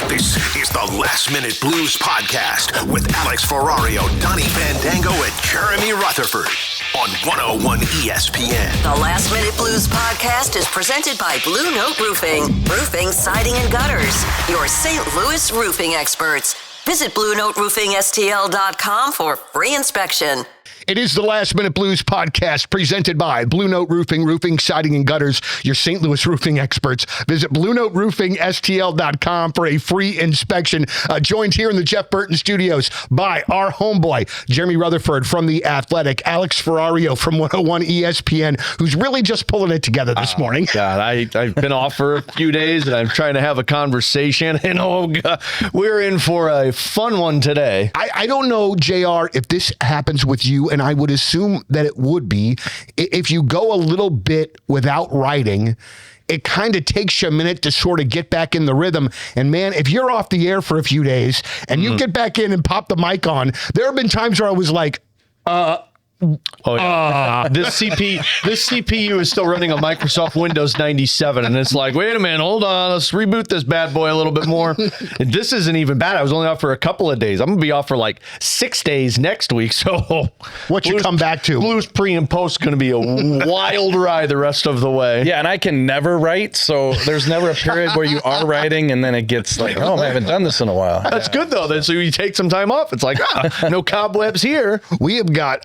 This is the Last Minute Blues Podcast with Alex Ferrario, Donnie Fandango, and Jeremy Rutherford on 101 ESPN. The Last Minute Blues Podcast is presented by Blue Note Roofing. Roofing, siding, and gutters. Your St. Louis roofing experts. Visit BlueNoteRoofingSTL.com for free inspection. It is the Last Minute Blues Podcast presented by Blue Note Roofing, roofing, siding, and gutters, your St. Louis roofing experts. Visit BlueNoteRoofingSTL.com for a free inspection. Joined here in the Jeff Burton studios by our homeboy, Jeremy Rutherford from The Athletic, Alex Ferrario from 101 ESPN, who's really just pulling it together this morning. God, I've been off for a few days, and I'm trying to have a conversation, and oh God, we're in for a fun one today. I don't know, JR, if this happens with you, and I would assume that it would be. If you go a little bit without writing, it kind of takes you a minute to sort of get back in the rhythm. And man, if you're off the air for a few days and you get back in and pop the mic on, there have been times where I was like, This CPU is still running on Microsoft Windows 97, and it's like, wait a minute, hold on, let's reboot this bad boy a little bit more. And this isn't even bad. I was only off for a couple of days. I'm gonna be off for like 6 days next week. So what you come back to? Blues pre and post going to be a wild ride the rest of the way. Yeah, and I can never write, so there's never a period where you are writing, and then it gets like, oh, I haven't done this in a while. That's good though. Then so you take some time off. It's like no cobwebs here. We have got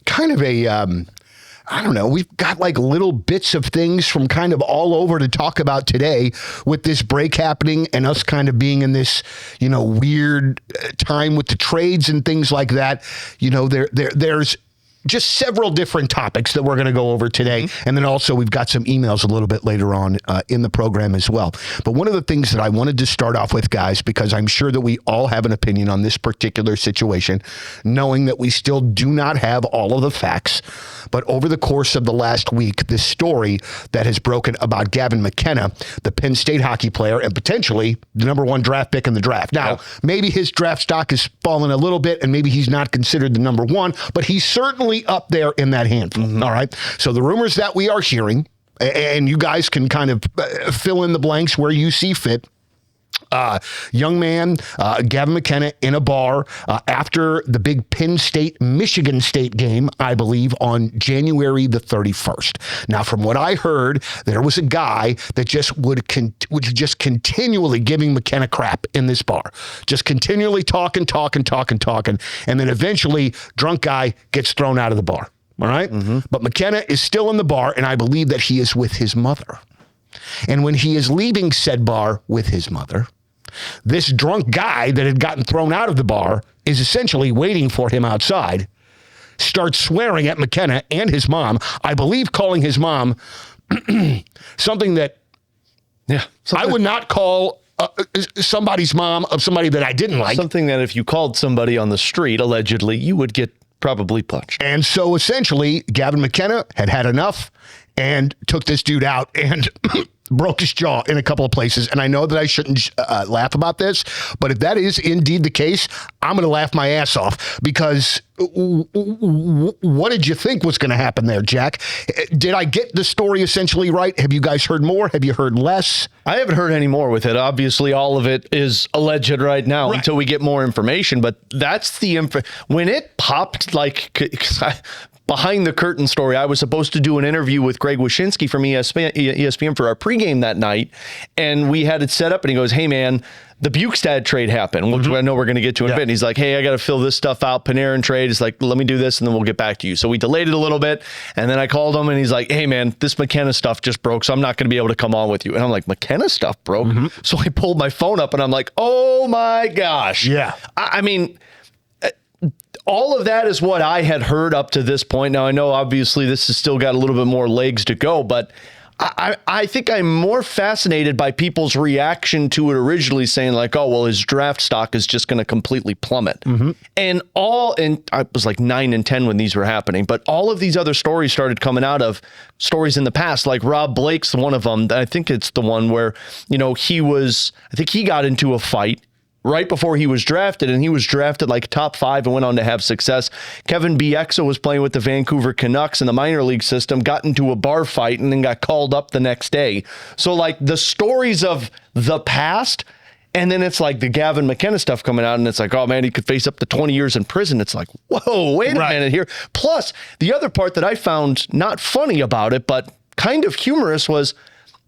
kind of a, I don't know, we've got like little bits of things from kind of all over to talk about today with this break happening and us kind of being in this, weird time with the trades and things like that. There's just several different topics that we're going to go over today. And then also we've got some emails a little bit later on in the program as well. But one of the things that I wanted to start off with, guys, because I'm sure that we all have an opinion on this particular situation, knowing that we still do not have all of the facts. But over the course of the last week, this story that has broken about Gavin McKenna, the Penn State hockey player, and potentially the number 1 draft pick in the draft. Now, maybe his draft stock has fallen a little bit, and maybe he's not considered the number 1, but he's certainly up there in that handful. All right. So the rumors that we are hearing, and you guys can kind of fill in the blanks where you see fit. Young man, Gavin McKenna, in a bar after the big Penn State-Michigan State game, I believe, on January the 31st. Now, from what I heard, there was a guy that just was just continually giving McKenna crap in this bar. Just continually talking. And then eventually, drunk guy gets thrown out of the bar. All right? But McKenna is still in the bar, and I believe that he is with his mother. And when he is leaving said bar with his mother, this drunk guy that had gotten thrown out of the bar is essentially waiting for him outside, starts swearing at McKenna and his mom, I believe calling his mom something that I would not call somebody's mom of somebody that I didn't like. Something that if you called somebody on the street, allegedly, you would get probably punched. And so essentially, Gavin McKenna had enough and took this dude out and broke his jaw in a couple of places. And I know that I shouldn't laugh about this, but if that is indeed the case, I'm going to laugh my ass off because what did you think was going to happen there, Jack? Did I get the story essentially right? Have you guys heard more? Have you heard less? I haven't heard any more with it. Obviously, all of it is alleged right now until we get more information. But that's the when it popped, like behind the curtain story. I was supposed to do an interview with Greg Wyshynski from ESPN for our pregame that night, and we had it set up. And he goes, "Hey, man, the Bjugstad trade happened," which I know we're going to get to in a bit. And he's like, "Hey, I got to fill this stuff out. Panarin trade." It's like, "Let me do this, and then we'll get back to you." So we delayed it a little bit, and then I called him, and he's like, "Hey, man, this McKenna stuff just broke, so I'm not going to be able to come on with you." And I'm like, "McKenna stuff broke?" So I pulled my phone up, and I'm like, "Oh my gosh!" Yeah, I mean, all of that is what I had heard up to this point. Now, I know obviously this has still got a little bit more legs to go, but I think I'm more fascinated by people's reaction to it originally saying like, oh, well, his draft stock is just going to completely plummet. And I was like 9 and 10 when these were happening, but all of these other stories started coming out of stories in the past, like Rob Blake's one of them. I think it's the one where, I think he got into a fight right before he was drafted, and he was drafted like top 5 and went on to have success. Kevin Bjugstad was playing with the Vancouver Canucks in the minor league system, got into a bar fight, and then got called up the next day. So like the stories of the past, And then it's like the Gavin McKenna stuff coming out, and it's like, oh man, he could face up to 20 years in prison. It's like, whoa, wait a minute here. Plus, the other part that I found not funny about it, but kind of humorous was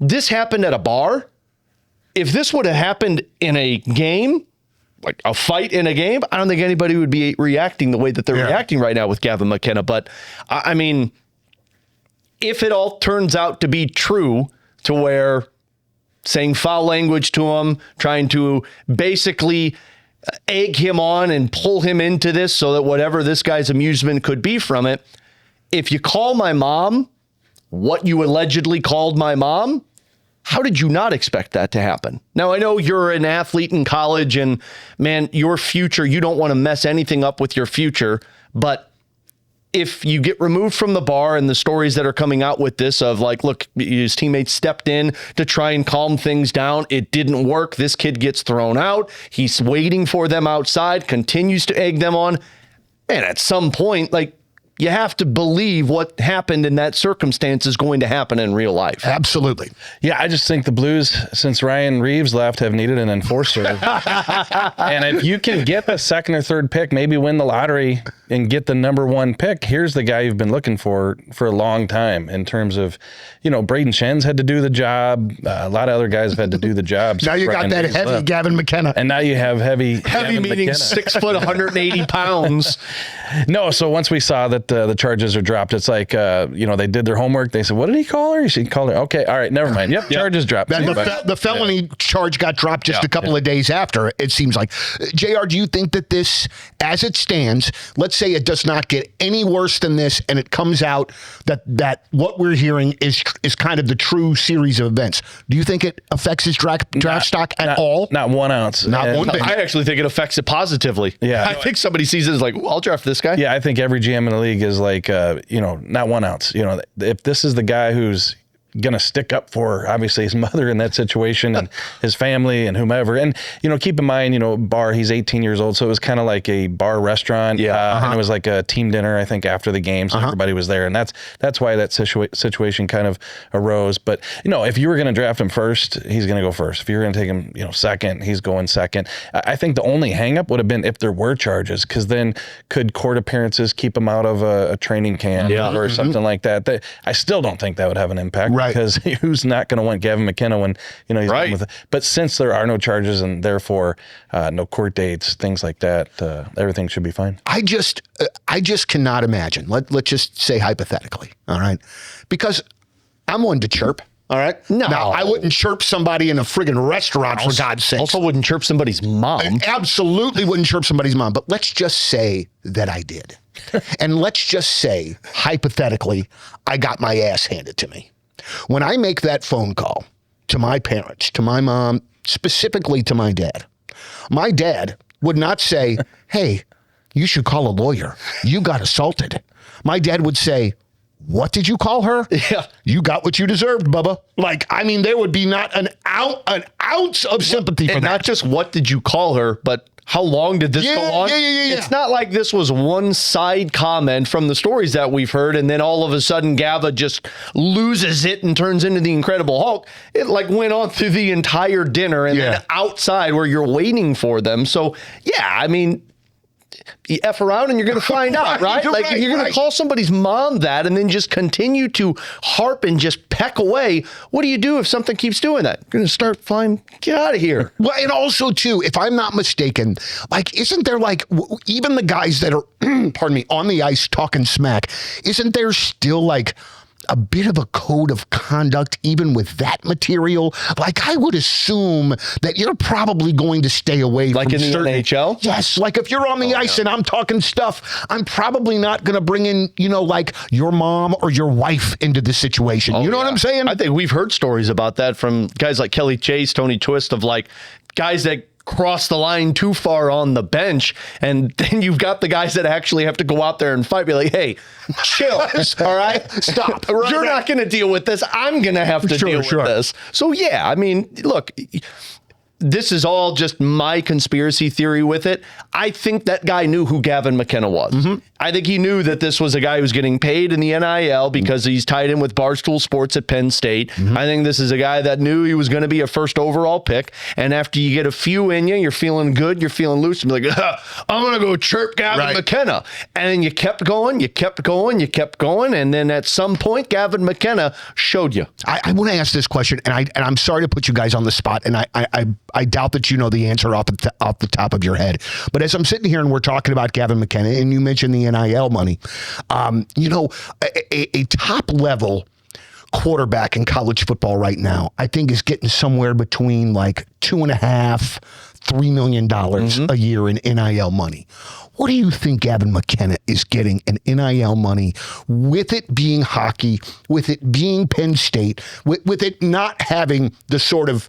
this happened at a bar. If this would have happened in a game, like a fight in a game, I don't think anybody would be reacting the way that they're reacting right now with Gavin McKenna. But I mean, if it all turns out to be true to where saying foul language to him, trying to basically egg him on and pull him into this so that whatever this guy's amusement could be from it, if you call my mom what you allegedly called my mom, how did you not expect that to happen? Now, I know you're an athlete in college and, man, your future, you don't want to mess anything up with your future. But if you get removed from the bar and the stories that are coming out with this of like, look, his teammates stepped in to try and calm things down. It didn't work. This kid gets thrown out. He's waiting for them outside, continues to egg them on. And at some point, like, you have to believe what happened in that circumstance is going to happen in real life. Absolutely. Yeah, I just think the Blues, since Ryan Reeves left, have needed an enforcer. And if you can get the second or third pick, maybe win the lottery and get the number one pick, here's the guy you've been looking for a long time in terms of, you know, Braden Shen's had to do the job. A lot of other guys have had to do the job. Now you got that heavy left. Gavin McKenna. And now you have heavy meaning McKenna. 6 foot, 180 pounds. No, so once we saw that the charges are dropped, it's like, you know, they did their homework. They said, what did he call her? She called her. Okay, all right, never mind. Yep, charges dropped. The felony charge got dropped just a couple of days after, it seems like. JR, do you think that this, as it stands, let's say it does not get any worse than this and it comes out that what we're hearing is kind of the true series of events. Do you think it affects his draft stock at all? Not 1 ounce. Not one bit. I actually think it affects it positively. Yeah. I think somebody sees it as like, I'll draft this guy. Yeah, I think every GM in the league is like, you know, not 1 ounce. You know, if this is the guy who's going to stick up for obviously his mother in that situation and his family and whomever. And, you know, keep in mind, you know, bar, he's 18 years old. So it was kind of like a bar restaurant. Yeah. And it was like a team dinner, I think, after the game. So everybody was there. And that's why that situation kind of arose. But, you know, if you were going to draft him first, he's going to go first. If you're going to take him, you know, second, he's going second. I think the only hang up would have been if there were charges, because then could court appearances keep him out of a training camp or something like that? I still don't think that would have an impact. Right. Because who's not going to want Gavin McKenna when, you know, he's done with it. But since there are no charges and therefore no court dates, things like that, everything should be fine. I just cannot imagine. Let's just say hypothetically, all right? Because I'm one to chirp, all right? No. Now, I wouldn't chirp somebody in a friggin' restaurant, for God's sake. Also wouldn't chirp somebody's mom. I absolutely wouldn't chirp somebody's mom. But let's just say that I did. And let's just say, hypothetically, I got my ass handed to me. When I make that phone call to my parents, to my mom, specifically to my dad would not say, hey, you should call a lawyer. You got assaulted. My dad would say, what did you call her? Yeah. You got what you deserved, Bubba. Like, I mean, there would be not an ounce of sympathy for that. Not just what did you call her, but how long did this go on? Yeah. It's not like this was one side comment from the stories that we've heard, and then all of a sudden Gava just loses it and turns into the Incredible Hulk. It like went on through the entire dinner and then outside where you're waiting for them. So, yeah, I mean, you F around and you're going to find out, right? You're going to call somebody's mom that and then just continue to harp and just peck away. What do you do if something keeps doing that? You're going to start flying, get out of here. Well, and also, too, if I'm not mistaken, like, isn't there, like, even the guys that are, pardon me, on the ice talking smack, isn't there still, like, a bit of a code of conduct even with that material? Like, I would assume that you're probably going to stay away like from in the NHL? Yes, like if you're on the ice and I'm talking stuff, I'm probably not going to bring in, you know, like your mom or your wife into the situation. You know what I'm saying? I think we've heard stories about that from guys like Kelly Chase, Tony Twist, of like guys that cross the line too far on the bench, and then you've got the guys that actually have to go out there and fight. Be like, hey, chill, all right? Stop. You're not going to deal with this. I'm going to have to deal with this. So, yeah, I mean, look, this is all just my conspiracy theory with it. I think that guy knew who Gavin McKenna was. Mm-hmm. I think he knew that this was a guy who's getting paid in the NIL because he's tied in with Barstool Sports at Penn State. Mm-hmm. I think this is a guy that knew he was going to be a first overall pick. And after you get a few in you, you're feeling good, you're feeling loose, and be like, I'm going to go chirp Gavin McKenna. And then you kept going, you kept going, you kept going. And then at some point, Gavin McKenna showed you. I want to ask this question, and I'm sorry to put you guys on the spot, and I doubt that you know the answer off the top of your head. But as I'm sitting here and we're talking about Gavin McKenna, and you mentioned the NIL money, a top level quarterback in college football right now, I think is getting somewhere between like $2.5-3 million a year in NIL money. What do you think Gavin McKenna is getting in NIL money, with it being hockey, with it being Penn State, with it not having the sort of,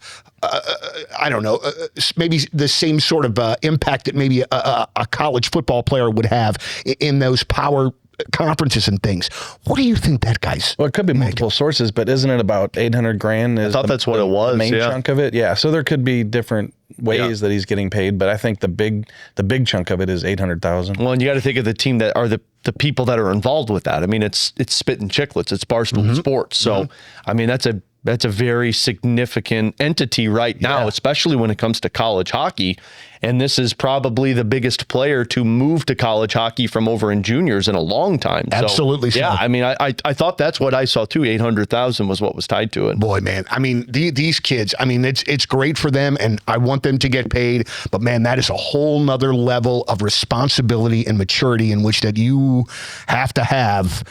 maybe the same sort of impact that maybe a college football player would have in those power conferences and things? What do you think that guy's? Well, it could be multiple sources, but isn't it about $800,000? I thought that's what it was. The main chunk of it, yeah. So there could be different ways that he's getting paid, but I think the big chunk of it is $800,000. Well, and you got to think of the team that are the people that are involved with that. I mean, it's Spit and Chicklets, it's Barstool Sports. So, I mean, that's a very significant entity right now, especially when it comes to college hockey. And this is probably the biggest player to move to college hockey from over in juniors in a long time. Absolutely. So, yeah, I mean, I thought that's what I saw too. 800,000 was what was tied to it. Boy, man. I mean, these kids, I mean, it's great for them, and I want them to get paid. But man, that is a whole nother level of responsibility and maturity in which that you have to have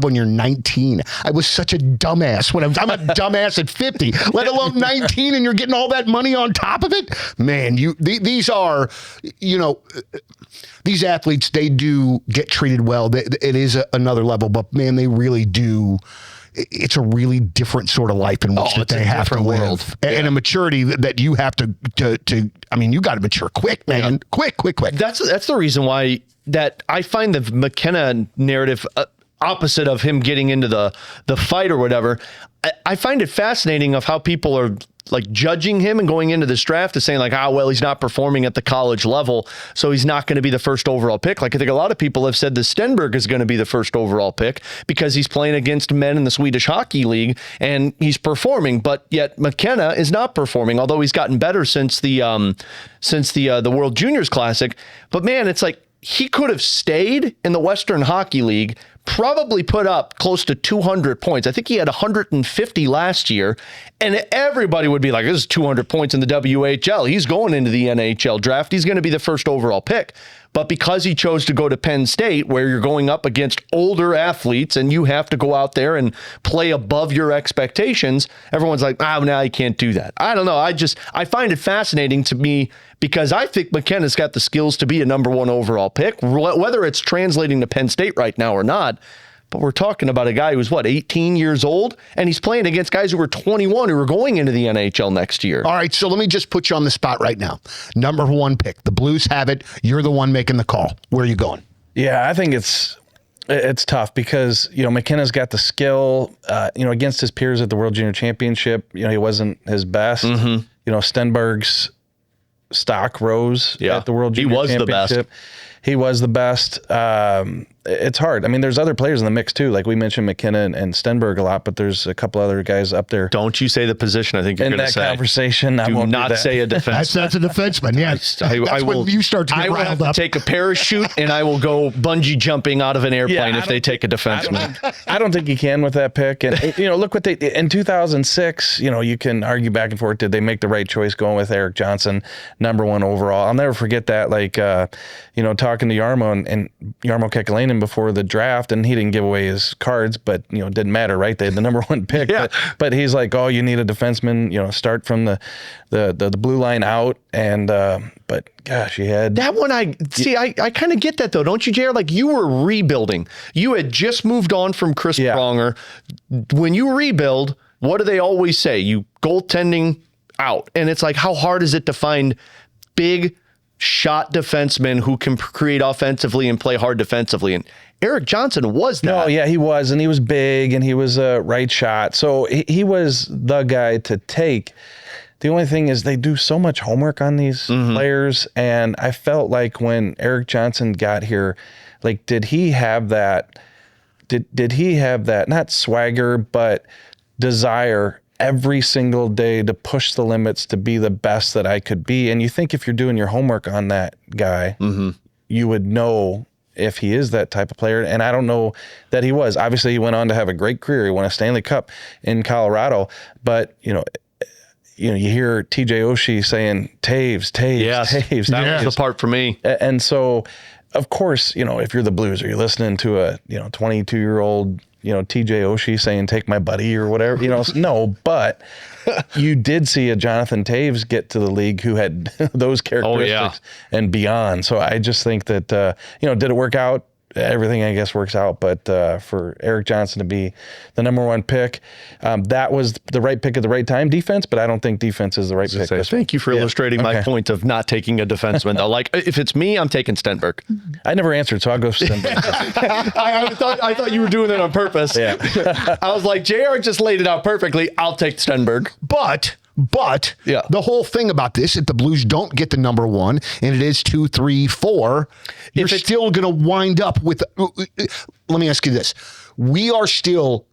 when you're 19. I was such a dumbass when I'm a dumbass at 50, let alone 19, and you're getting all that money on top of it. Man, these are, these athletes, they do get treated well. It is another level, but man, they really do. It's a really different sort of life in which that they have to live, and a maturity that you have to. I mean, you got to mature quick, man. Quick. That's the reason why that I find the McKenna narrative opposite of him getting into the fight or whatever. I find it fascinating of how people are like judging him and going into this draft and saying like, he's not performing at the college level, so he's not going to be the first overall pick. Like I think a lot of people have said that Stenberg is going to be the first overall pick because he's playing against men in the Swedish Hockey League and he's performing, but yet McKenna is not performing, although he's gotten better since the World Juniors Classic. But man, it's like he could have stayed in the Western Hockey League, probably put up close to 200 points. I think he had 150 last year, and everybody would be like, this is 200 points in the WHL. He's going into the NHL draft. He's going to be the first overall pick. But because he chose to go to Penn State, where you're going up against older athletes and you have to go out there and play above your expectations, everyone's like, now you can't do that. I don't know. I find it fascinating to me because I think McKenna's got the skills to be a number one overall pick, whether it's translating to Penn State right now or not. But we're talking about a guy who's 18 years old, and he's playing against guys who were 21 who are going into the NHL next year. All right, so let me just put you on the spot right now. Number one pick. The Blues have it. You're the one making the call. Where are you going? Yeah, I think it's tough because, McKenna's got the skill, against his peers at the World Junior Championship. He wasn't his best. Mm-hmm. Stenberg's stock rose at the World Junior Championship. He was the best. It's hard. I mean, there's other players in the mix too. Like we mentioned McKenna and Stenberg a lot, but there's a couple other guys up there. Don't you say the position I think you're going to say. In that conversation, I won't not say a defenseman. That's a defenseman, yes. I will, when you start to get riled up. Take a parachute and I will go bungee jumping out of an airplane if they take a defenseman. I don't think you can with that pick. And, look what they – in 2006, you can argue back and forth. Did they make the right choice going with Eric Johnson, number one overall? I'll never forget that, talking to Jarmo and Jarmo Kekalainen before the draft, and he didn't give away his cards, but it didn't matter, right? They had the number one pick. Yeah. But he's like, you need a defenseman, start from the blue line out, and but gosh, you had that one. I kind of get that though, don't you, JR? Like you were rebuilding. You had just moved on from Chris Pronger. When you rebuild, what do they always say? You goaltending out, and it's like, how hard is it to find big shot defensemen who can create offensively and play hard defensively? And Eric Johnson was that. No, yeah, he was, and he was big, and he was a right shot. So he was the guy to take. The only thing is they do so much homework on these players, and I felt like when Eric Johnson got here, like, did he have that? Did he have that, not swagger, but desire every single day to push the limits to be the best that I could be? And you think if you're doing your homework on that guy, you would know if he is that type of player. And I don't know that he was. Obviously, he went on to have a great career. He won a Stanley Cup in Colorado. But, you hear TJ Oshie saying, Taves. Taves. That was the part for me. And so, of course, if you're the Blues or you're listening to a 22-year-old TJ Oshie saying take my buddy or whatever, no, but you did see a Jonathan Taves get to the league who had those characteristics and beyond. So I just think that did it work out? Everything, I guess, works out, but for Eric Johnson to be the number 1 pick, that was the right pick at the right time. Defense, but I don't think defense is the right pick. Thank you for illustrating my point of not taking a defenseman. Though, like, if it's me, I'm taking Stenberg. I never answered, so I'll go Stenberg. I thought you were doing that on purpose. Yeah. I was like, JR just laid it out perfectly. I'll take Stenberg. But the whole thing about this, if the Blues don't get the number 1 and it is 2, 3, 4, you're still going to wind up with, let me ask you this. We are still,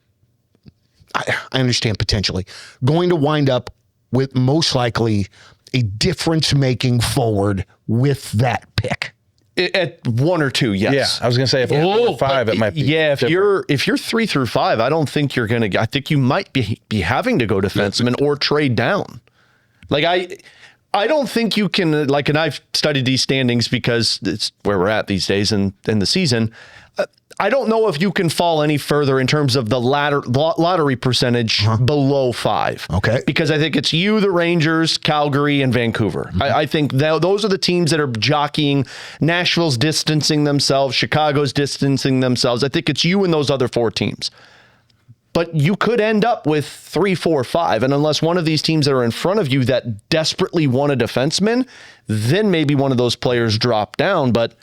I understand potentially, going to wind up with most likely a difference-making forward with that pick. At 1 or 2, yes. Yeah, I was going to say if you're 5, it might be. Yeah, if you're 3 through 5, I don't think you're going to. I think you might be having to go defenseman or trade down. Like I don't think you can. Like, and I've studied these standings because it's where we're at these days in the season. I don't know if you can fall any further in terms of the lottery percentage below 5. Okay. Because I think it's you, the Rangers, Calgary, and Vancouver. I think those are the teams that are jockeying. Nashville's distancing themselves. Chicago's distancing themselves. I think it's you and those other 4 teams. But you could end up with 3, 4, 5. And unless one of these teams that are in front of you that desperately want a defenseman, then maybe one of those players drop down. But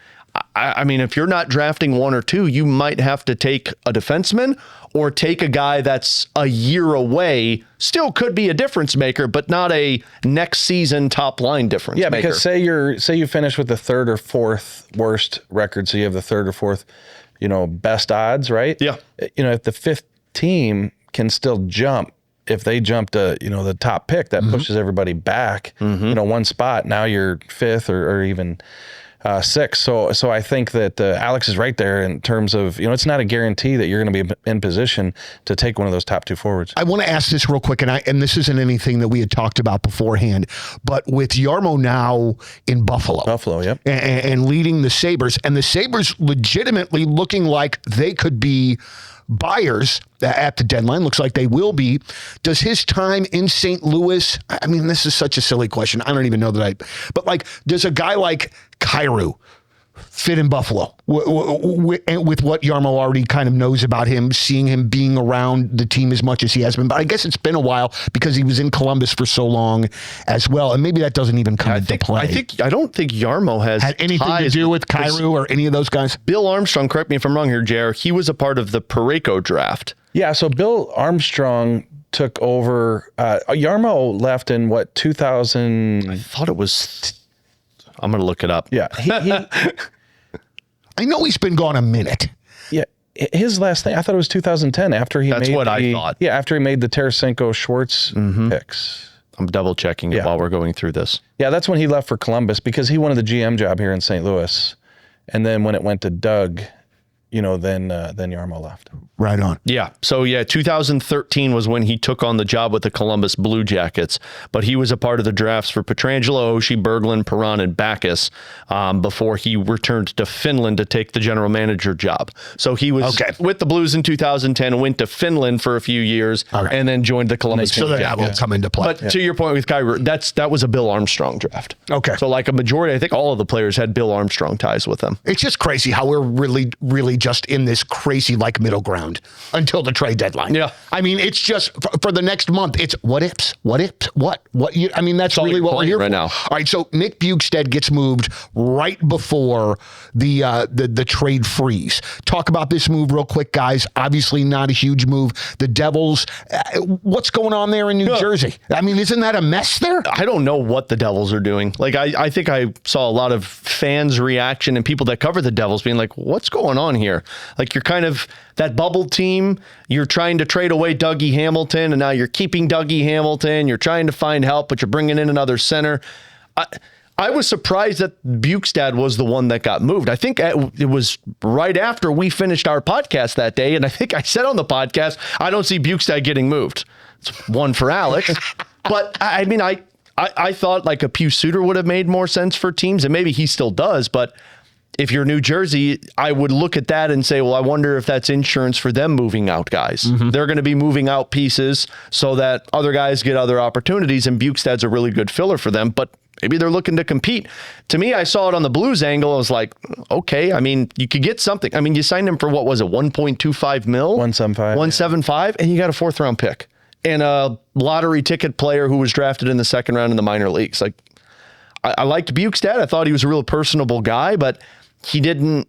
I mean, if you're not drafting 1 or 2, you might have to take a defenseman or take a guy that's a year away. Still could be a difference maker, but not a next season top line difference maker. Yeah, because say you finish with the 3rd or 4th worst record, so you have the 3rd or 4th, best odds, right? Yeah. If the 5th team can still jump, if they jump to the top pick, that pushes everybody back 1 spot. Now you're 5th or even 6th. So I think that Alex is right there in terms of, it's not a guarantee that you're going to be in position to take one of those top 2 forwards. I want to ask this real quick, and this isn't anything that we had talked about beforehand, but with Jarmo now in Buffalo. Yep. And leading the Sabres, and the Sabres legitimately looking like they could be buyers at the deadline. Looks like they will be. Does his time in St. Louis, I mean, this is such a silly question. I don't even know but like, does a guy like Kyrou fit in Buffalo with what Jarmo already kind of knows about him, seeing him being around the team as much as he has been? But I guess it's been a while because he was in Columbus for so long as well. And maybe that doesn't even come into play. I don't think Jarmo has had anything to do with Kyrou or any of those guys. Bill Armstrong, correct me if I'm wrong here, JR, he was a part of the Parayko draft. Yeah, so Bill Armstrong took over. Jarmo left in 2000? I thought it was. I'm going to look it up. Yeah. I know he's been gone a minute. Yeah. His last thing, I thought it was 2010 after he That's made what I thought. Yeah, after he made the Tarasenko Schwartz picks. I'm double checking it while we're going through this. Yeah, that's when he left for Columbus because he wanted the GM job here in St. Louis. And then when it went to Doug, then Jarmo left. Right on. Yeah. So, 2013 was when he took on the job with the Columbus Blue Jackets. But he was a part of the drafts for Pietrangelo, Oshie, Berglund, Perron, and Backus before he returned to Finland to take the general manager job. So he was with the Blues in 2010, went to Finland for a few years, and then joined the Columbus Blue Jackets. So that will come into play. But to your point with Kyrou, that was a Bill Armstrong draft. Okay. So like a majority, I think all of the players had Bill Armstrong ties with them. It's just crazy how we're really just in this crazy like middle ground until the trade deadline. Yeah. I mean, it's just for the next month, it's what ifs. I mean, that's really what we're here right for. now. All right, so Nick Bjugstad gets moved right before the trade freeze. Talk about this move real quick, guys. Obviously not a huge move. The Devils, what's going on there in New Jersey? I mean, isn't that a mess there? I don't know what the Devils are doing. Like, I think I saw a lot of fans' reaction and people that cover the Devils being like, what's going on here? Like, you're kind of that bubble team. You're trying to trade away Dougie Hamilton, and now you're keeping Dougie Hamilton. You're trying to find help, but you're bringing in another center. I was surprised that Bjugstad was the one that got moved. I think it was right after we finished our podcast that day, and I think I said on the podcast, I don't see Bjugstad getting moved. It's one for Alex. But, I mean, I thought like a Pius Suter would have made more sense for teams, and maybe he still does, but if you're New Jersey, I would look at that and say, well, I wonder if that's insurance for them moving out guys. Mm-hmm. They're going to be moving out pieces so that other guys get other opportunities, and Bjugstad's a really good filler for them, but maybe they're looking to compete. To me, I saw it on the Blues angle. I was like, okay, I mean, you could get something. I mean, you signed him for, what was it, 1.25 mil? 175. 175, and you got a 4th round pick and a lottery ticket player who was drafted in the 2nd round in the minor leagues. Like, I liked Bjugstad. I thought he was a real personable guy, but he didn't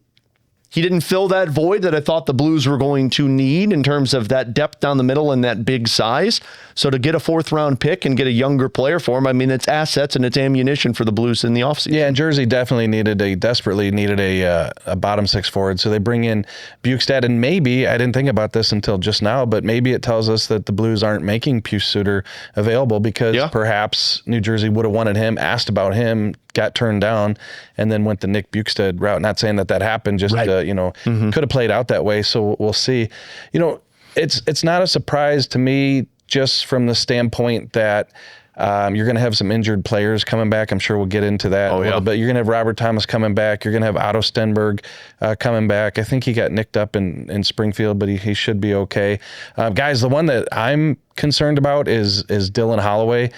fill that void that I thought the Blues were going to need in terms of that depth down the middle and that big size. So to get a 4th round pick and get a younger player for him, I mean, it's assets and it's ammunition for the Blues in the offseason. Yeah, and Jersey definitely desperately needed a bottom 6 forward. So they bring in Bjugstad, and maybe, I didn't think about this until just now, but maybe it tells us that the Blues aren't making Pius Suter available because perhaps New Jersey would have wanted him, asked about him, got turned down, and then went the Nick Bjugstad route. Not saying that happened, just could have played out that way. So we'll see. It's not a surprise to me, just from the standpoint that you're going to have some injured players coming back. I'm sure we'll get into that a little bit. You're going to have Robert Thomas coming back. You're going to have Otto Stenberg coming back. I think he got nicked up in Springfield, but he should be okay. Guys, the one that I'm concerned about is Dylan Holloway.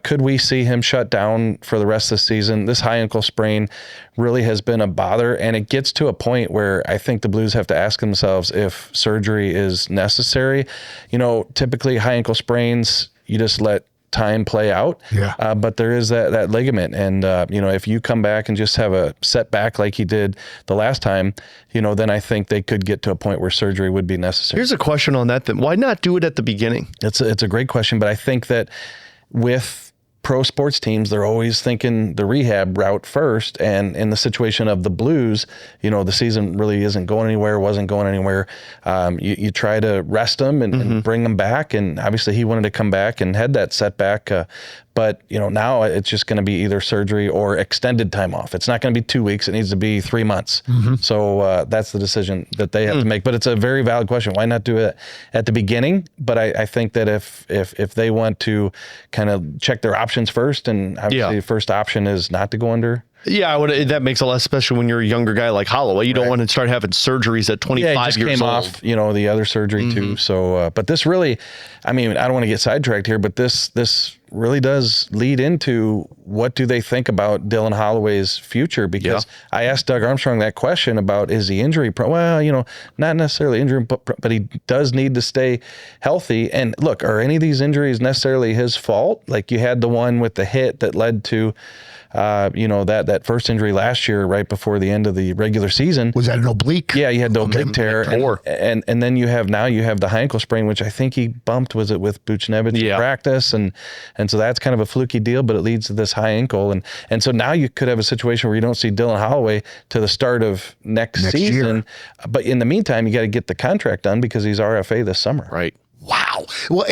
Could we see him shut down for the rest of the season? This high ankle sprain really has been a bother, and it gets to a point where I think the Blues have to ask themselves if surgery is necessary. Typically high ankle sprains, you just let time play out. Yeah. But there is that ligament. And, if you come back and just have a setback like he did the last time, then I think they could get to a point where surgery would be necessary. Here's a question on that then. Why not do it at the beginning? It's a great question, but I think that with pro sports teams, they're always thinking the rehab route first. And in the situation of the Blues, the season really wasn't going anywhere. You try to rest them and bring them back. And obviously he wanted to come back and had that setback. But, now it's just going to be either surgery or extended time off. It's not going to be 2 weeks. It needs to be 3 months. Mm-hmm. So that's the decision that they have to make. But it's a very valid question. Why not do it at the beginning? But I think that if they want to kind of check their options first, and obviously the first option is not to go under. Yeah, that makes a lot, especially when you're a younger guy like Holloway. You don't want to start having surgeries at 25 years came old. Off, the other surgery too. So, but this really, I don't want to get sidetracked here, but this really does lead into what do they think about Dylan Holloway's future? Because I asked Doug Armstrong that question about, is he injury prone? Well, not necessarily injury, but he does need to stay healthy. And look, are any of these injuries necessarily his fault? Like you had the one with the hit that led to that first injury last year, right before the end of the regular season. Was that an oblique? Yeah, you had the oblique tear. And then you have the high ankle sprain, which I think he bumped, was it with Buchnevich in practice? And so that's kind of a fluky deal, but it leads to this high ankle. And so now you could have a situation where you don't see Dylan Holloway to the start of next season. Year. But in the meantime, you got to get the contract done because he's RFA this summer. Right. Wow. Well,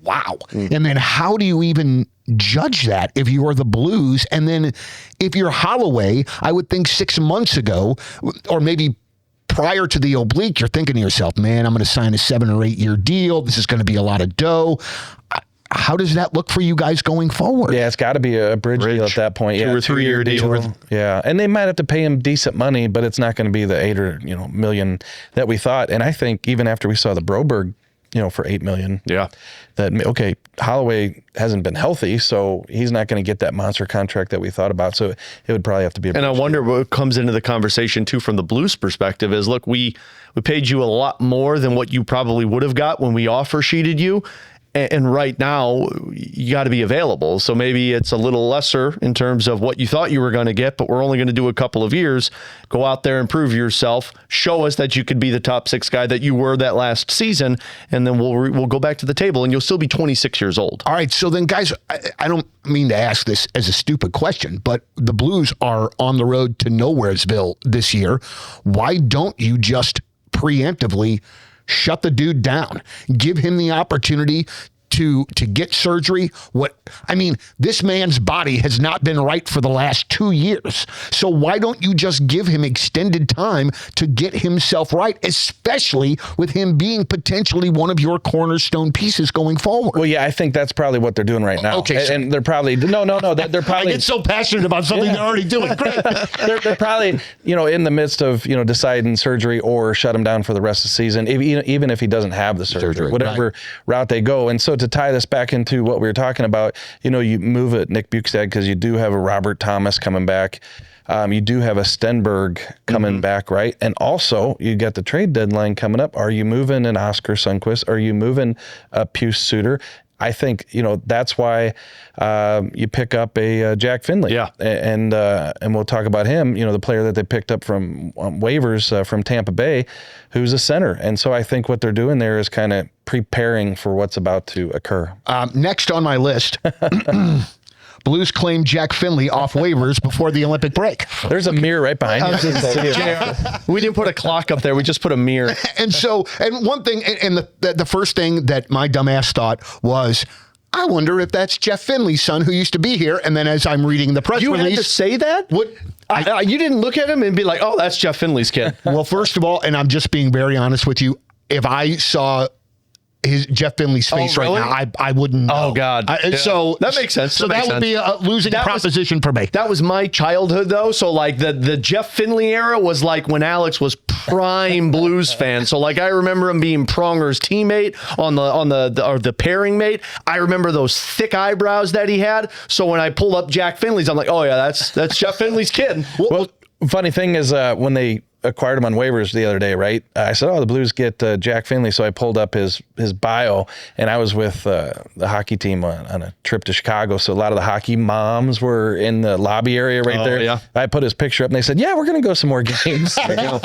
wow. And then how do you even judge that if you are the Blues? And then if you're Holloway, I would think 6 months ago, or maybe prior to the oblique, you're thinking to yourself, man, I'm going to sign a 7 or 8 year deal. This is going to be a lot of dough. How does that look for you guys going forward? Yeah, it's got to be a bridge deal at that point. 2 or 3 year deal. Yeah, and they might have to pay him decent money, but it's not going to be the $8 or million that we thought. And I think even after we saw the Broberg for $8 million. Yeah. That, okay, Holloway hasn't been healthy, so he's not going to get that monster contract that we thought about. So it would probably have to be. And I wonder what comes into the conversation too from the Blues perspective is, look, we paid you a lot more than what you probably would have got when we offer sheeted you. And right now, you got to be available. So maybe it's a little lesser in terms of what you thought you were going to get, but we're only going to do a couple of years. Go out there and prove yourself. Show us that you could be the top 6 guy that you were that last season, and then we'll go back to the table, and you'll still be 26 years old. All right, so then, guys, I don't mean to ask this as a stupid question, but the Blues are on the road to Nowheresville this year. Why don't you just preemptively shut the dude down? Give him the opportunity to get surgery. This man's body has not been right for the last 2 years. So why don't you just give him extended time to get himself right, especially with him being potentially one of your cornerstone pieces going forward? Well, yeah, I think that's probably what they're doing right now. Okay, and they're probably they're probably. I get so passionate about something they're already doing. Great. they're probably in the midst of deciding surgery or shut him down for the rest of the season, even if he doesn't have the surgery, whatever route they go. And so to tie this back into what we were talking about, you move at Nick Bjugstad because you do have a Robert Thomas coming back. You do have a Stenberg coming back, right? And also, you got the trade deadline coming up. Are you moving an Oscar Sundqvist? Are you moving a Pius Suter? I think, that's why you pick up a Jack Finley. Yeah. And we'll talk about him, the player that they picked up from waivers from Tampa Bay, who's a center. And so I think what they're doing there is kind of preparing for what's about to occur. Next on my list, Blues claim Jack Finley off waivers before the Olympic break. There's a mirror right behind you. We didn't put a clock up there. We just put a mirror. And one thing, and the first thing that my dumbass thought was, I wonder if that's Jeff Finley's son who used to be here. And then as I'm reading the press release. You had to say that? What? You didn't look at him and be like, oh, that's Jeff Finley's kid. Well, first of all, and I'm just being very honest with you, if I saw Jeff Finley's face right now, I wouldn't know. Oh, God. So that makes sense. So that would be a losing proposition for me. That was my childhood, though. So, like, the Jeff Finley era was like when Alex was prime Blues fan. So, like, I remember him being Pronger's teammate on the pairing mate. I remember those thick eyebrows that he had. So when I pulled up Jack Finley's, I'm like, oh, yeah, that's Jeff Finley's kid. Well, funny thing is when they acquired him on waivers the other day, right? I said, the Blues get Jack Finley. So I pulled up his bio, and I was with the hockey team on a trip to Chicago. So a lot of the hockey moms were in the lobby area right there. Yeah. I put his picture up, and they said, yeah, we're going to go some more games. Go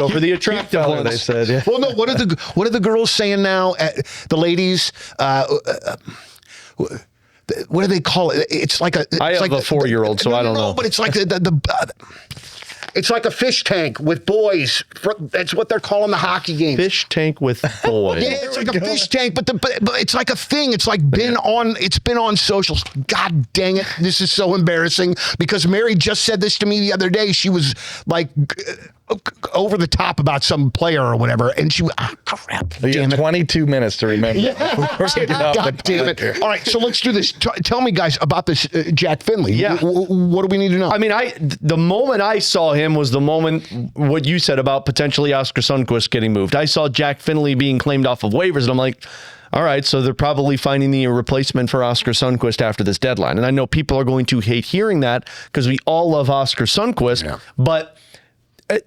for the attractive ones. They said, yeah. Well, no, what are the girls saying now? The ladies, what do they call it? It's like a. I have a 4-year-old, so I don't know. But it's like it's like a fish tank with boys. That's what they're calling the hockey game. Fish tank with boys. Yeah, it's like a fish tank, but it's like a thing. It's like it's been on socials. God dang it. This is so embarrassing because Mary just said this to me the other day. She was like over the top about some player or whatever, and she was, crap. Damn it. 22 minutes to remember. Yeah. God damn it. All right, so let's do this. Tell me, guys, about this Jack Finley. Yeah. What do we need to know? I mean, the moment I saw him was the moment what you said about potentially Oscar Sundqvist getting moved. I saw Jack Finley being claimed off of waivers, and I'm like, all right, so they're probably finding the replacement for Oscar Sundqvist after this deadline. And I know people are going to hate hearing that because we all love Oscar Sundqvist, but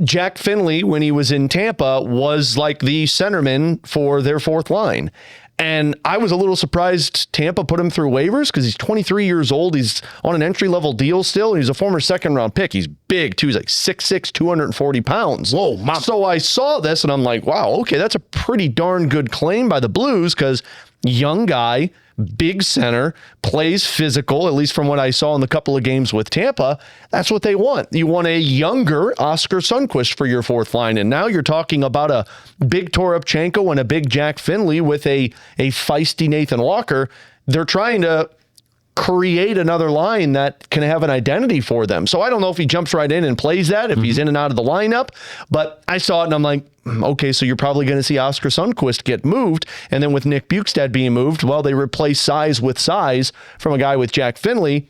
Jack Finley, when he was in Tampa, was like the centerman for their fourth line. And I was a little surprised Tampa put him through waivers because he's 23 years old. He's on an entry-level deal still. He's a former second-round pick. He's big, too. He's like 6'6", 240 pounds. Whoa, Mom. So I saw this, and I'm like, wow, okay, that's a pretty darn good claim by the Blues because young guy, big center, plays physical, at least from what I saw in the couple of games with Tampa. That's what they want. You want a younger Oscar Sundqvist for your fourth line. And now you're talking about a big Toropchenko and a big Jack Finley with a feisty Nathan Walker. They're trying to create another line that can have an identity for them. So I don't know if he jumps right in and plays that, if he's in and out of the lineup, but I saw it and I'm like, okay, so you're probably going to see Oscar Sundqvist get moved. And then with Nick Bjugstad being moved, well, they replace size with size from a guy with Jack Finley.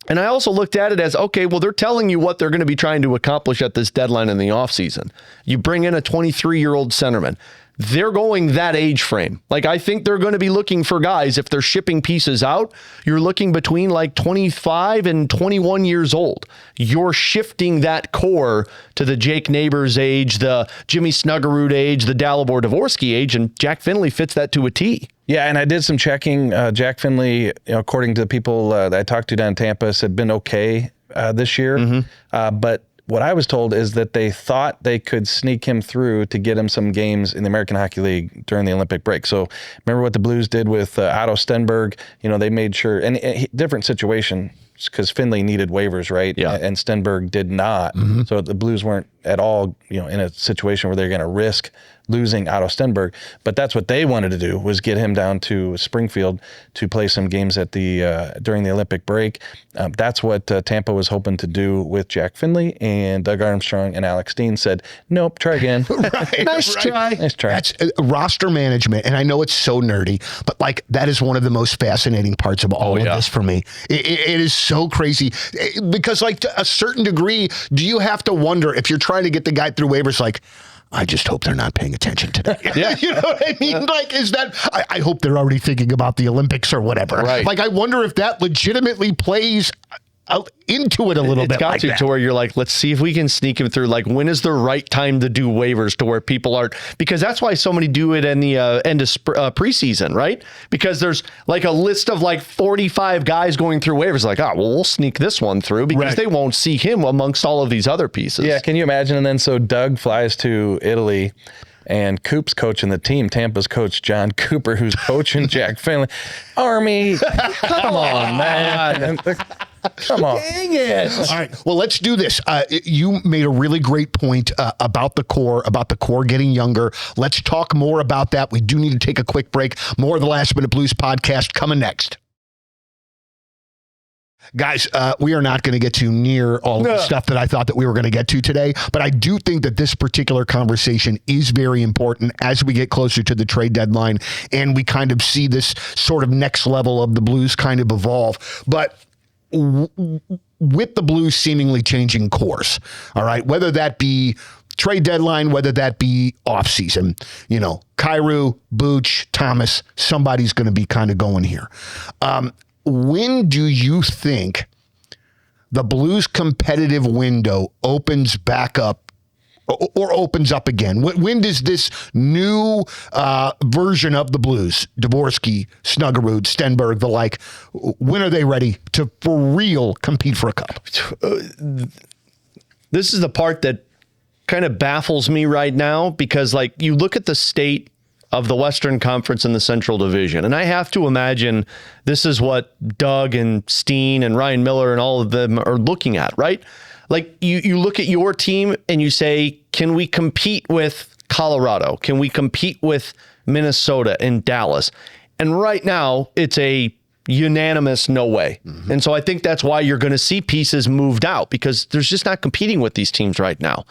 And I also looked at it as, okay, well, they're telling you what they're going to be trying to accomplish at this deadline in the offseason. You bring in a 23-year-old centerman. they're going that age frame. Like, I think they're going to be looking for guys, if they're shipping pieces out, you're looking between like 25 and 21 years old. You're shifting that core to the Jake Neighbors age, the Jimmy Snuggerud age, the Dalibor Dvorsky age, and Jack Finley fits that to a T. Yeah, and I did some checking. Jack Finley, according to the people that I talked to down in Tampa, had been okay this year. But what I was told is that they thought they could sneak him through to get him some games in the American Hockey League during the Olympic break. So remember what the Blues did with Otto Stenberg? They made sure, and different situation, because Finley needed waivers, right? Yeah. And Stenberg did not. So the Blues weren't at all, in a situation where they're going to risk losing Otto Stenberg. But that's what they wanted to do, was get him down to Springfield to play some games at the during the Olympic break. That's what Tampa was hoping to do with Jack Finley, and Doug Armstrong and Alex Steen said, nope, try again. Nice try. That's roster management, and I know it's so nerdy, but like, that is one of the most fascinating parts of all of this for me. It is so crazy, because like, to a certain degree, do you have to wonder, if you're trying to get the guy through waivers, like, I just hope they're not paying attention today. Yeah. You know what I mean? Like, is that, I hope they're already thinking about the Olympics or whatever. Right. Like, I wonder if that legitimately plays into it a little bit. It's got like to that. to where you're like, let's see if we can sneak him through. Like, when is the right time to do waivers, to where people aren't, because that's why so many do it in the end of preseason, right? Because there's like a list of like 45 guys going through waivers. Like, we'll sneak this one through, because they won't see him amongst all of these other pieces. Yeah, can you imagine? And then so Doug flies to Italy, and Coop's coaching the team, Tampa's coach John Cooper, who's coaching Jack Finley. Army, come on, man. Come on. Dang it. All right. Well, let's do this. You made a really great point about the core getting younger. Let's talk more about that. We do need to take a quick break. More of the Last Minute Blues podcast coming next. Guys, we are not going to get to near all of the stuff that I thought that we were going to get to today, but I do think that this particular conversation is very important as we get closer to the trade deadline, and we kind of see this sort of next level of the Blues kind of evolve. But with the Blues seemingly changing course, all right, whether that be trade deadline, whether that be offseason, Kyrou, Booch, Thomas, somebody's going to be kind of going here. When do you think the Blues competitive window opens back up, or opens up again? When does this new version of the Blues, Dvorsky, Snuggerud, Stenberg, the like, when are they ready to, for real, compete for a cup? This is the part that kind of baffles me right now, because like, you look at the state of the Western Conference and the Central Division, and I have to imagine this is what Doug and Steen and Ryan Miller and all of them are looking at, right? Like, you look at your team and you say, can we compete with Colorado? Can we compete with Minnesota and Dallas? And right now, it's a unanimous no way. And so I think that's why you're going to see pieces moved out, because there's just not competing with these teams right now.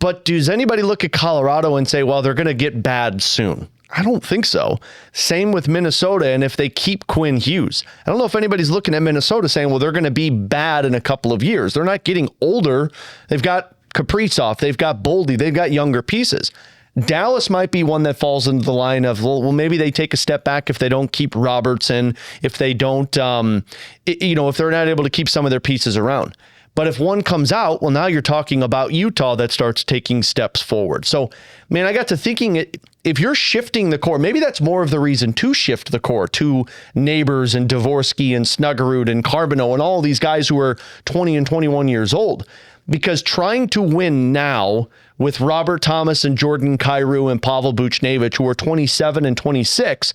But does anybody look at Colorado and say, well, they're going to get bad soon? I don't think so. Same with Minnesota. And if they keep Quinn Hughes, I don't know if anybody's looking at Minnesota saying, well, they're going to be bad in a couple of years. They're not getting older. They've got Kaprizov. They've got Boldy. They've got younger pieces. Dallas might be one that falls into the line of, well, maybe they take a step back if they don't keep Robertson, if they don't, if they're not able to keep some of their pieces around. But if one comes out, well, now you're talking about Utah that starts taking steps forward. So, man, I got to thinking, if you're shifting the core, maybe that's more of the reason to shift the core to Neighbors and Dvorsky and Snuggerud and Carbonneau and all these guys who are 20 and 21 years old. Because trying to win now with Robert Thomas and Jordan Kyrou and Pavel Buchnevich, who are 27 and 26,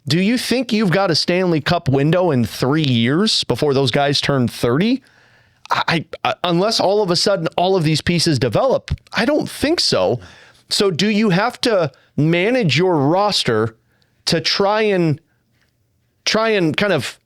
do you think you've got a Stanley Cup window in 3 years before those guys turn 30? Unless all of a sudden all of these pieces develop, I don't think so. So do you have to manage your roster to try and kind of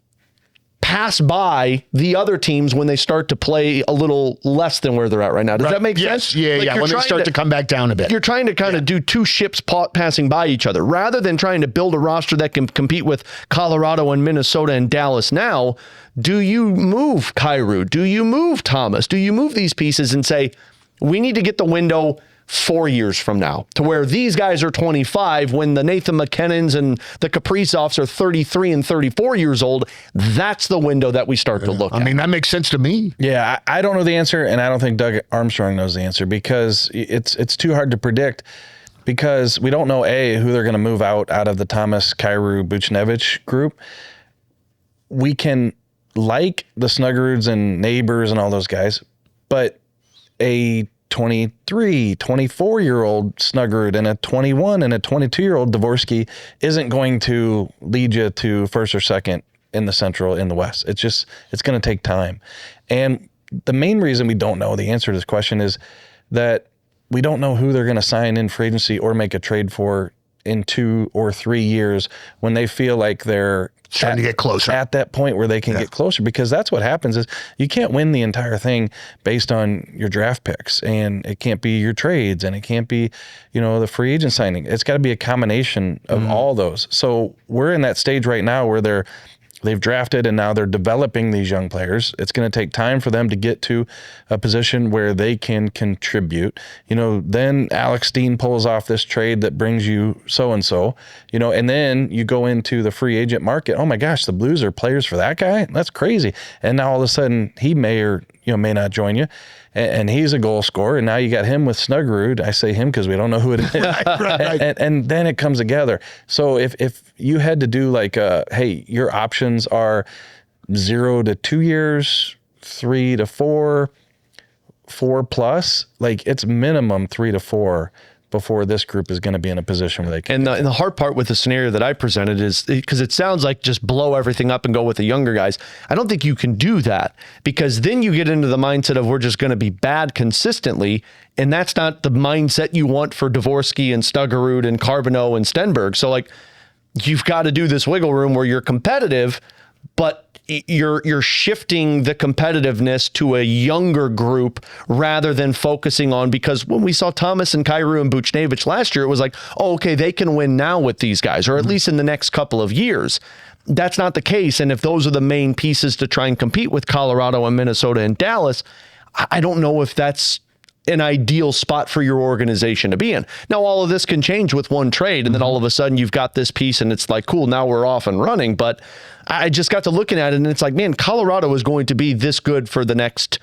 pass by the other teams when they start to play a little less than where they're at right now? Does that make sense? Yeah. When they start to come back down a bit. You're trying to kind of do two ships passing by each other rather than trying to build a roster that can compete with Colorado and Minnesota and Dallas now. Do you move Kyrou? Do you move Thomas? Do you move these pieces and say, we need to get the window 4 years from now, to where these guys are 25 when the Nathan McKennans and the Kaprizovs are 33 and 34 years old. That's the window that we start to look at. I mean, that makes sense to me. Yeah, I don't know the answer, and I don't think Doug Armstrong knows the answer, because it's too hard to predict, because we don't know, A, who they're going to move out of the Thomas, Kyrou, Buchnevich group. We can like the Snuggeruds and Neighbors and all those guys, but a 23, 24-year-old Snuggerud and a 21 and a 22-year-old Dvorsky isn't going to lead you to first or second in the Central, in the West. It's going to take time. And the main reason we don't know the answer to this question is that we don't know who they're going to sign in free agency or make a trade for in 2 or 3 years when they feel like they're trying to get closer at that point where they can get closer, because that's what happens is you can't win the entire thing based on your draft picks, and it can't be your trades, and it can't be, the free agent signing. It's got to be a combination of all those. So we're in that stage right now where they've drafted and now they're developing these young players. It's going to take time for them to get to a position where they can contribute. Then Alex Steen pulls off this trade that brings you so-and-so, and then you go into the free agent market. Oh my gosh, the Blues are players for that guy? That's crazy. And now all of a sudden he may or may not join you. And he's a goal scorer, and now you got him with Snuggerud. I say him because we don't know who it is. Right. And then it comes together. So if you had to do like, hey, your options are 0 to 2 years, 3 to 4, 4 plus, like it's minimum 3 to 4 before this group is going to be in a position where they can. And the hard part with the scenario that I presented is, because it sounds like just blow everything up and go with the younger guys. I don't think you can do that, because then you get into the mindset of we're just going to be bad consistently, and that's not the mindset you want for Dvorsky and Stuggerud and Carbonneau and Stenberg. So like, you've got to do this wiggle room where you're competitive, but you're shifting the competitiveness to a younger group rather than focusing on, because when we saw Thomas and Kyrou and Buchnevich last year, it was like, oh, okay, they can win now with these guys, or at least in the next couple of years. That's not the case. And if those are the main pieces to try and compete with Colorado and Minnesota and Dallas, I don't know if that's an ideal spot for your organization to be in. Now, all of this can change with one trade, and then all of a sudden you've got this piece and it's like, cool, now we're off and running. But I just got to looking at it and it's like, man, Colorado is going to be this good for the next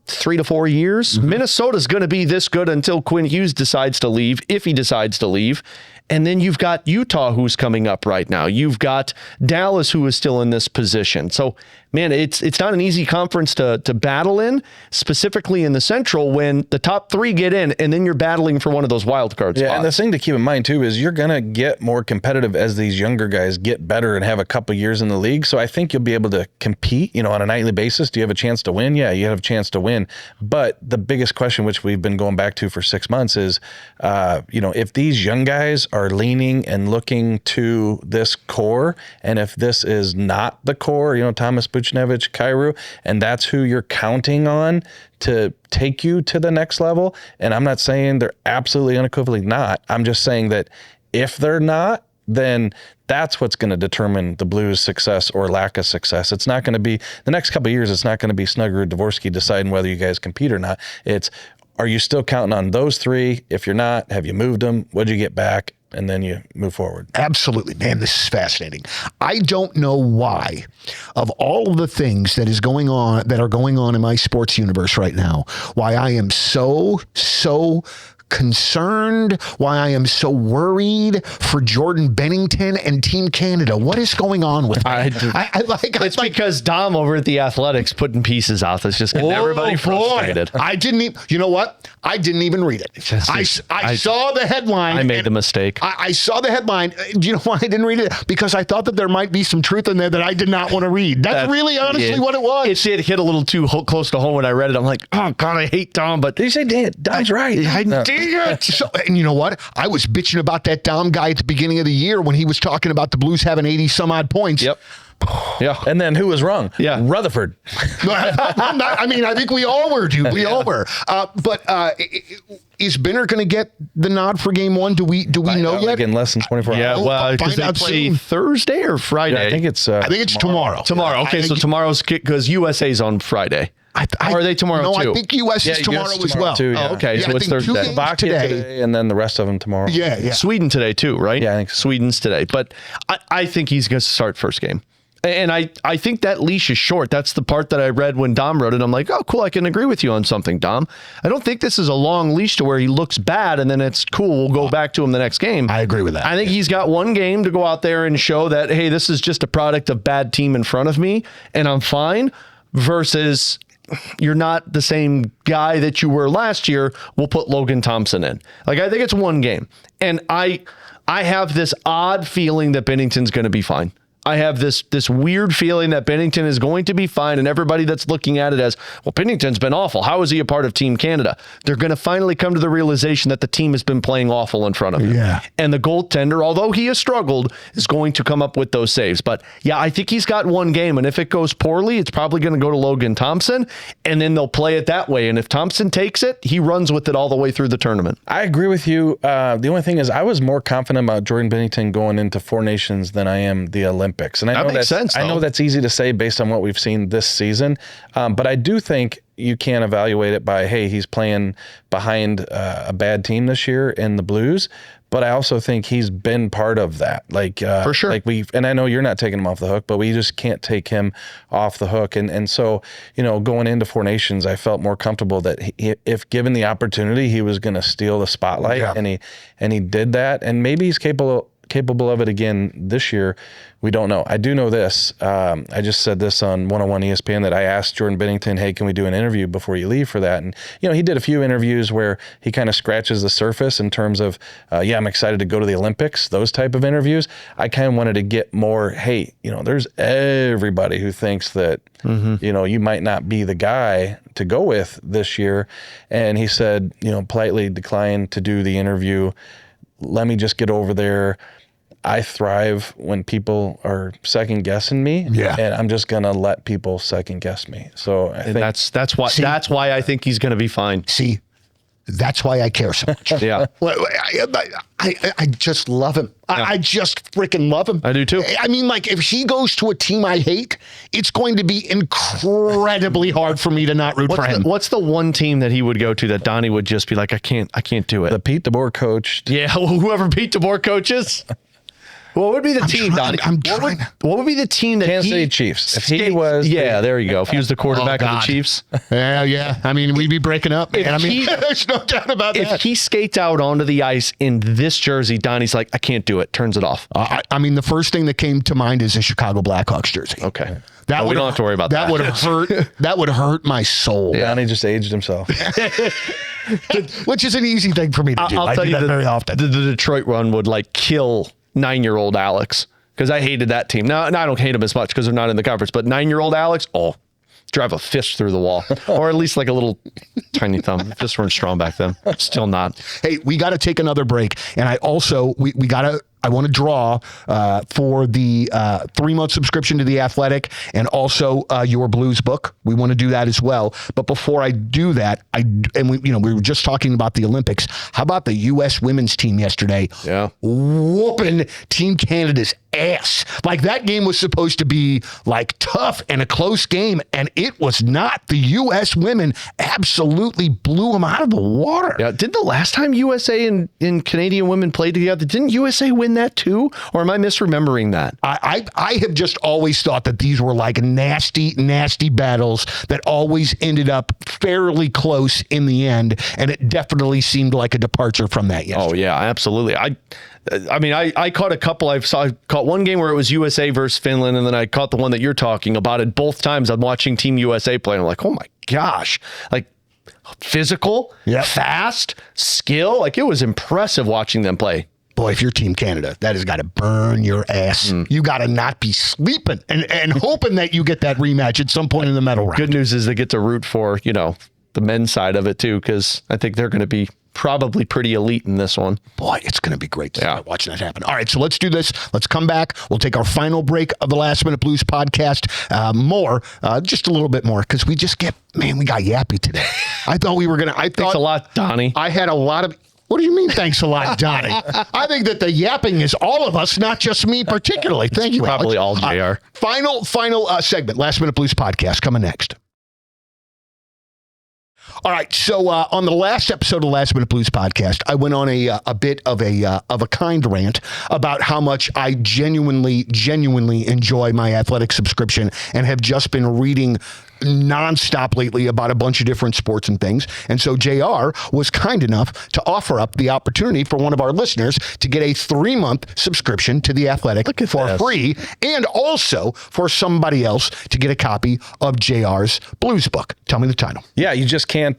3 to 4 years. Minnesota's going to be this good until Quinn Hughes decides to leave, if he decides to leave. And then you've got Utah, who's coming up right now. You've got Dallas, who is still in this position. So, man, it's not an easy conference to battle in, specifically in the Central, when the top 3 get in, and then you're battling for one of those wild card spots. And the thing to keep in mind, too, is you're going to get more competitive as these younger guys get better and have a couple years in the league. So I think you'll be able to compete, on a nightly basis. Do you have a chance to win? Yeah, you have a chance to win. But the biggest question, which we've been going back to for 6 months, is, if these young guys are leaning and looking to this core, and if this is not the core, Thomas Buchnevich, Kyrou, and that's who you're counting on to take you to the next level. And I'm not saying they're absolutely unequivocally not. I'm just saying that if they're not, then that's what's going to determine the Blues' success or lack of success. It's not going to be the next couple of years. It's not going to be Snuggerud, Dvorsky deciding whether you guys compete or not. It's, are you still counting on those 3? If you're not, have you moved them? What'd you get back? And then you move forward. Absolutely. Man, this is fascinating. I don't know why, of all of the things that are going on in my sports universe right now, why I am so concerned, why I am so worried for Jordan Bennington and Team Canada. What is going on with that? It's because Dom over at the Athletics putting pieces out that's just getting everybody frustrated. I didn't even, you know what? I didn't even read it. I saw the headline. I made the mistake. I saw the headline. Do you know why I didn't read it? Because I thought that there might be some truth in there that I did not want to read. That's really honestly what it was. It hit a little too close to home when I read it. I'm like, oh God, I hate Dom. But did you say Dom's right? So, and you know what? I was bitching about that Dom guy at the beginning of the year when he was talking about the Blues having 80 some odd points. Yep. Yeah. And then who was wrong? Yeah. Rutherford. I think we all were, dude. We all were. But is Benner going to get the nod for game one? Do we know yet? Like in less than 24 hours. Yeah, well, because Find they out play soon. Thursday or Friday? Yeah, I think it's tomorrow. Tomorrow. Okay, so tomorrow's because USA's on Friday. Or are they tomorrow no, too? I think US is tomorrow as well. Too, yeah. Oh, okay, Yeah, so I it's think 2 Thursday. games Slovakia today. and then the rest of them tomorrow. Yeah. Sweden today too, right? Yeah, I think so. Sweden's today. But I think he's going to start first game. And I think that leash is short. That's the part that I read when Dom wrote it. I'm like, oh, cool. I can agree with you on something, Dom. I don't think this is a long leash to where he looks bad and then it's cool. We'll go back to him the next game. I agree with that. I think he's got one game to go out there and show that, hey, this is just a product of bad team in front of me and I'm fine, versus you're not the same guy that you were last year. We'll put Logan Thompson in. Like, I think it's one game. And I have this odd feeling that Bennington's going to be fine. I have this weird feeling that Bennington is going to be fine, and everybody that's looking at it as, well, Bennington's been awful. How is he a part of Team Canada? They're going to finally come to the realization that the team has been playing awful in front of him. Yeah. And the goaltender, although he has struggled, is going to come up with those saves. But yeah, I think he's got one game, and if it goes poorly, it's probably going to go to Logan Thompson, and then they'll play it that way. And if Thompson takes it, he runs with it all the way through the tournament. I agree with you. The only thing is I was more confident about Jordan Bennington going into Four Nations than I am the Olympics. And I know That makes sense, I know though. that's easy to say based on what we've seen this season. But I do think you can't evaluate it by, hey, he's playing behind a bad team this year in the Blues. But I also think he's been part of that. For sure. And I know you're not taking him off the hook, but we just can't take him off the hook. And so, going into Four Nations, I felt more comfortable that if given the opportunity, he was going to steal the spotlight. Yeah. And he did that. And maybe he's capable of it again this year. We don't know. I do know this. I just said this on 101 ESPN that I asked Jordan Bennington, hey, can we do an interview before you leave for that? And, he did a few interviews where he kind of scratches the surface in terms of, I'm excited to go to the Olympics, those type of interviews. I kind of wanted to get more, hey, there's everybody who thinks that, you might not be the guy to go with this year. And he said, politely declined to do the interview. Let me just get over there. I thrive when people are second guessing me, and I'm just gonna let people second guess me. So I think that's why I think he's gonna be fine. See, that's why I care so much. Yeah, I just love him. I just freaking love him. I do too. I mean, if he goes to a team I hate, it's going to be incredibly hard for me to not root for him. What's the one team that he would go to that Donnie would just be like, I can't do it? The Pete DeBoer coached. Yeah, whoever Pete DeBoer coaches. What would be the team, Donnie? What would be the team that Kansas City Chiefs. If he was, there you go. If he was the quarterback of the Chiefs, yeah. I mean, we'd be breaking up. There's no doubt about that. If he skates out onto the ice in this jersey, Donnie's like, I can't do it. Turns it off. The first thing that came to mind is a Chicago Blackhawks jersey. Okay, we don't have to worry about that. That would have hurt. That would hurt my soul. Yeah. Donnie just aged himself. Which is an easy thing for me to do. I'll tell you that very often. The Detroit run would kill 9-year-old Alex, because I hated that team. Now, I don't hate them as much because they're not in the conference, but 9-year-old Alex, drive a fist through the wall, or at least a little tiny thumb. Fists weren't strong back then. Still not. Hey, we got to take another break. And I also, I want to draw for the 3-month subscription to The Athletic and also your Blues book. We want to do that as well. But before I do that, we were just talking about the Olympics. How about the U.S. women's team yesterday? Yeah. Whooping Team Canada's ass. That game was supposed to be tough and a close game, and it was not. The U.S. women absolutely blew them out of the water. Yeah. Did the last time USA and Canadian women played together, didn't USA win that too? Or am I misremembering that? I have just always thought that these were nasty, nasty battles that always ended up fairly close in the end, and it definitely seemed like a departure from that yesterday. Oh yeah, absolutely. I caught a couple. I caught one game where it was USA versus Finland, and then I caught the one that you're talking about. It both times I'm watching Team USA play, and I'm like, oh my gosh, physical, fast, skill. It was impressive watching them play. Boy, if you're Team Canada, that has got to burn your ass. You got to not be sleeping and hoping that you get that rematch at some point in the medal round. Good news is they get to root for, the men's side of it too, because I think they're going to be probably pretty elite in this one. Boy, it's going to be great to start watching that happen. All right, so let's do this. Let's come back. We'll take our final break of the Last Minute Blues podcast. Just a little bit more, because we got yappy today. I thought we were going to. Thanks a lot, Donnie. I had a lot of. What do you mean, thanks a lot, Donnie? I think that the yapping is all of us, not just me particularly. Thank you, Probably Alex. all JR. Final segment, Last Minute Blues podcast, coming next. All right, so on the last episode of Last Minute Blues podcast, I went on a bit of a kind rant about how much I genuinely enjoy my athletic subscription and have just been reading nonstop lately about a bunch of different sports and things. And so JR was kind enough to offer up the opportunity for one of our listeners to get a 3-month subscription to The Athletic for free, and also for somebody else to get a copy of JR's Blues book. Tell me the title. Yeah, you just can't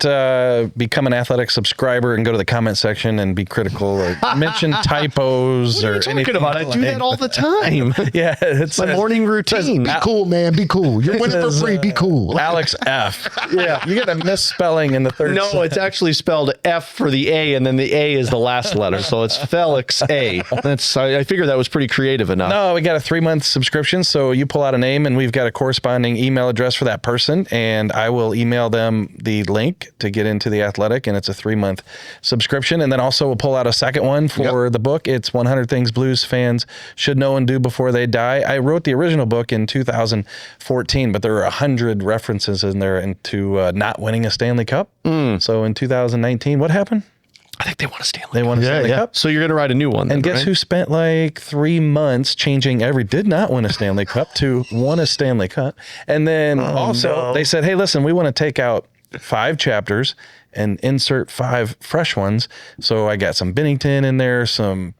become an Athletic subscriber and go to the comment section and be critical or mention typos or anything. About? I do that all the time. Yeah, it's my morning routine. Be cool, man. Be cool. You're winning for free. Be cool. Alex F. Yeah, you get a misspelling in the third. No, it's actually spelled F for the A, and then the A is the last letter, so it's Felix A. I figured that was pretty creative enough. No, we got a 3-month subscription, so you pull out a name, and we've got a corresponding email address for that person, and I will email them the link to get into The Athletic, and it's a 3-month subscription. And then also we'll pull out a second one for the book. It's 100 Things Blues Fans Should Know and Do Before They Die. I wrote the original book in 2014, but there are 100 references in there into not winning a Stanley Cup. So in 2019, what happened? I think they won a Stanley Cup. They won a Stanley Cup. So you're going to write a new one. And guess who spent like 3 months changing did not win a Stanley Cup to won a Stanley Cup. And then they said, hey, listen, we want to take out 5 chapters and insert 5 fresh ones. So I got some Bennington in there, some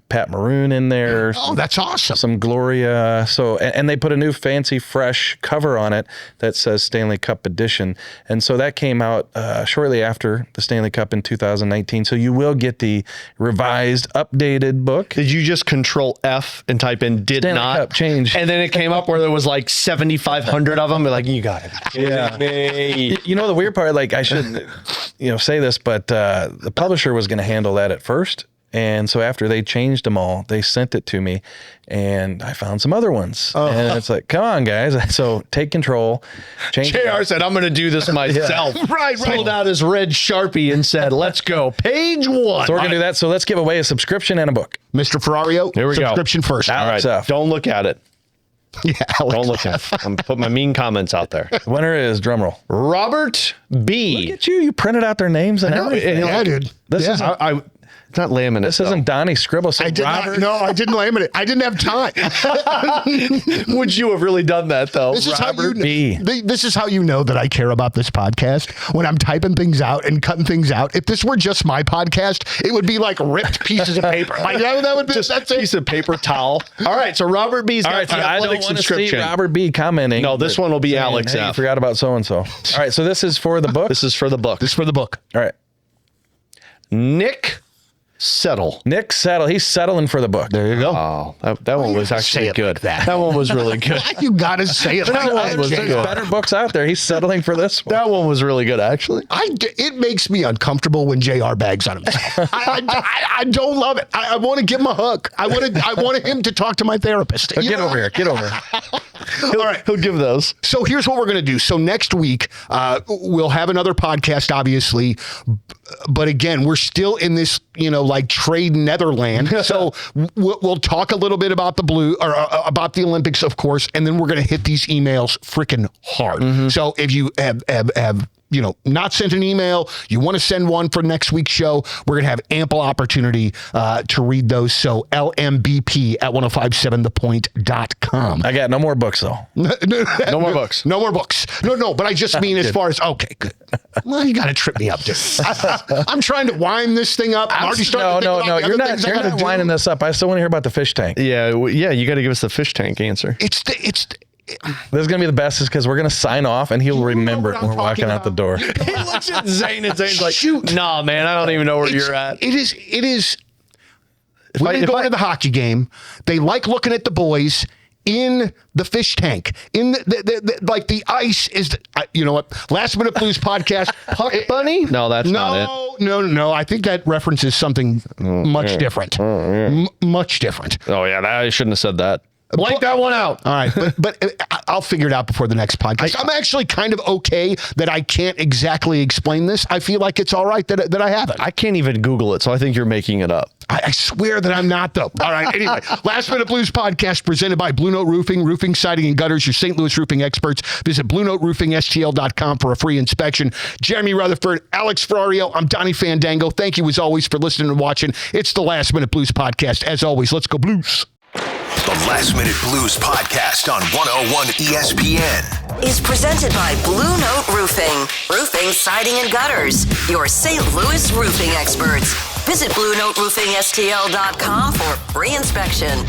Pat Maroon in there. Oh, that's awesome. Some Gloria. So, and they put a new fancy, fresh cover on it that says Stanley Cup Edition. And so that came out shortly after the Stanley Cup in 2019. So you will get the revised, updated book. Did you just Control F and type in Stanley Cup change? And then it came up where there was like 7,500 of them. But like, you got it. Yeah. You know, the weird part, like I shouldn't, say this, but the publisher was going to handle that at first. And so after they changed them all, they sent it to me, and I found some other ones. And it's like, come on, guys. So take control. JR said, I'm going to do this myself. Right. Pulled out his red Sharpie and said, let's go. Page 1. So we're going to do that. So let's give away a subscription and a book. Mr. Ferrario, here we subscription go. first. All right. Don't look at it. Yeah, don't look at it. I'm putting my mean comments out there. The winner is, drumroll, Robert B. Look at you. You printed out their names and everything. Yeah, dude. This is it's not laminate. This isn't Donnie Scribble. So I didn't laminate. I didn't have time. Would you have really done that, though? This is Robert B. This is how you know that I care about this podcast. When I'm typing things out and cutting things out. If this were just my podcast, it would be like ripped pieces of paper. Like that would be just a piece of paper towel. All right, so Robert B's got the I don't want to see Robert B commenting. No, this one will be Alex F. F. You forgot about so-and-so. All right, so this is for the book? This is for the book. This is for the book. All right. Nick Settle. He's settling for the book. There you go. Oh, that one was actually good. That one was really good. You got to say it. That one was There's better books out there. He's settling for this one. That one was really good, actually. It makes me uncomfortable when JR bags on himself. I don't love it. I want to give him a hug. I wanted him to talk to my therapist. Get over here. Get over here. All right. He'll give those. So here's what we're going to do. So next week, we'll have another podcast, obviously. But again, we're still in this, like trade Netherland. So we'll talk a little bit about about the Olympics, of course, and then we're going to hit these emails freaking hard. Mm-hmm. So if you have not sent an email, you want to send one for next week's show, we're going to have ample opportunity to read those. So LMBP at 1057thepoint.com. I got no more books, though. No more books. No more books. No, but I just mean as far as, okay, good. Well, you got to trip me up, dude. I'm trying to wind this thing up. I'm already starting to think about you're not winding this up. I still want to hear about the fish tank. Yeah, you got to give us the fish tank answer. This is going to be the best is because we're going to sign off and he'll remember it when we're walking out the door. He looks at Zane and Zane's like, shoot. Nah, man, I don't even know where you're at. It is. Women go to the hockey game. They like looking at the boys. in the fish tank. In like the ice is, you know what? Last Minute Blues podcast. Puck Bunny? No, that's not it. No. I think that references something much different. Much different. Oh, yeah, I shouldn't have said that. Blank that one out. All right, but I'll figure it out before the next podcast. I'm actually kind of okay that I can't exactly explain this. I feel like it's all right that I haven't. I can't even Google it, so I think you're making it up. I swear that I'm not, though. All right, anyway. Last Minute Blues podcast presented by Blue Note Roofing, roofing, siding, and gutters, your St. Louis roofing experts. Visit BlueNoteRoofingSTL.com for a free inspection. Jeremy Rutherford, Alex Ferrario, I'm Donnie Fandango. Thank you, as always, for listening and watching. It's the Last Minute Blues podcast. As always, let's go Blues. The Last Minute Blues podcast on 101 ESPN is presented by Blue Note Roofing, roofing, siding, and gutters, your St. Louis roofing experts. Visit BlueNoteRoofingSTL.com for free inspection.